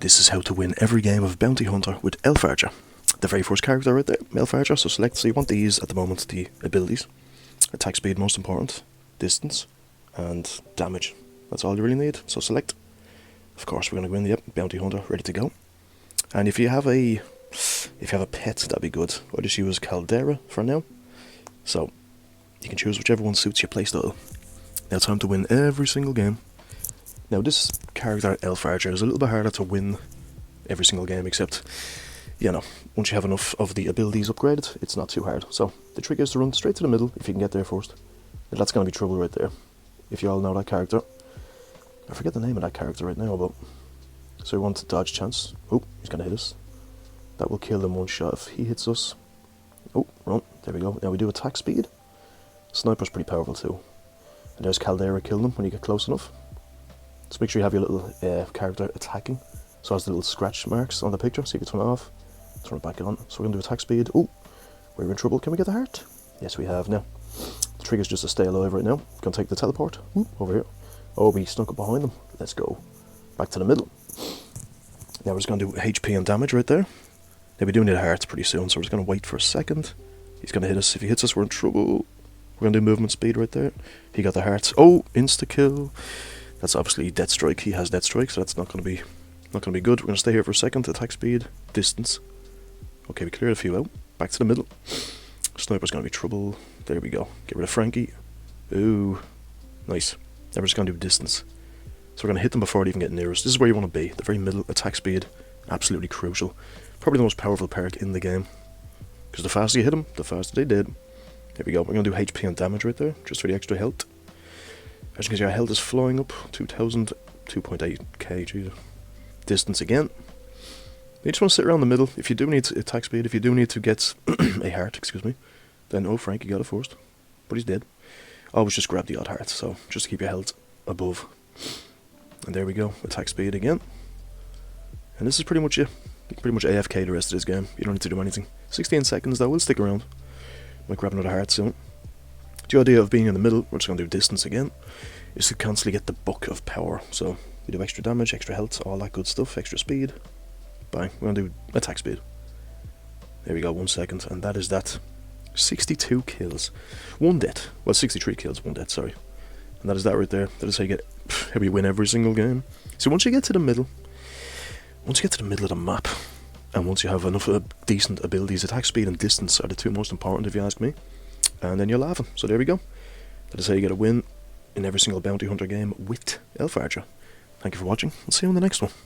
This is how to win every game of Bounty Hunter with Elf Archer. The very first character right there, Elf Archer, so select, so you want these at the moment, the abilities. Attack speed, most important, distance, and damage. That's all you really need, so select. Of course we're going to go in, yep, Bounty Hunter, ready to go. And if you have a pet, that'd be good. I'll just use Caldera for now. So, you can choose whichever one suits your playstyle. Now time to win every single game. Now this character, Elf Archer, is a little bit harder to win every single game, except, you know, once you have enough of the abilities upgraded, it's not too hard. So, the trick is to run straight to the middle, if you can get there first. And that's going to be trouble right there, if you all know that character. I forget the name of that character right now, but... So we want to dodge chance. Oh, he's going to hit us. That will kill him one shot if he hits us. Oh, run. There we go. Now we do attack speed. Sniper's pretty powerful too. And there's Caldera killing him when you get close enough. So make sure you have your little character attacking. So it has the little scratch marks on the picture, so you can turn it off. Turn it back on. So we're going to do attack speed. Oh, we're in trouble. Can we get the heart? Yes, we have now. The trick is just to stay alive right now. We're going to take the teleport. Over here. Oh, we snuck up behind them. Let's go. Back to the middle. Now we're just going to do HP and damage right there. Now we do need a heart pretty soon, so we're just going to wait for a second. He's going to hit us. If he hits us, we're in trouble. We're going to do movement speed right there. He got the hearts. Oh, insta-kill. That's obviously Death Strike. He has Death Strike, so that's not going to be good. We're going to stay here for a second. Attack speed, distance. Okay, we cleared a few out. Back to the middle. Sniper's going to be trouble. There we go. Get rid of Frankie. Ooh, nice. Now we're just going to do distance. So we're going to hit them before they even get near us. This is where you want to be. The very middle. Attack speed, absolutely crucial. Probably the most powerful perk in the game. Because the faster you hit them, the faster they did. There we go. We're going to do HP and damage right there, just for the extra health. As you can see, our health is flying up. 2,000, 2.8k, Jesus. Distance again. You just want to sit around the middle. If you do need attack speed, if you do need to get a heart, excuse me, then, oh, Frankie got it first. But he's dead. Always just grab the odd heart, so just to keep your health above. And there we go. Attack speed again. And this is pretty much it. You can pretty much AFK the rest of this game. You don't need to do anything. 16 seconds though, we'll stick around. Might grab another heart soon. The idea of being in the middle, we're just going to do distance again, is to constantly get the buck of power. So we do extra damage, extra health, all that good stuff, extra speed. Bang, we're going to do attack speed. There we go, 1 second, and that is that. 62 kills. 1 death. Well, 63 kills, 1 death, sorry. And that is that right there. That is how you get, how you win every single game. So once you get to the middle, of the map, and once you have enough decent abilities, attack speed and distance are the two most important if you ask me, and then you're laughing. So there we go. That is how you get a win in every single Bounty Hunter game with Elf Archer. Thank you for watching. I'll see you on the next one.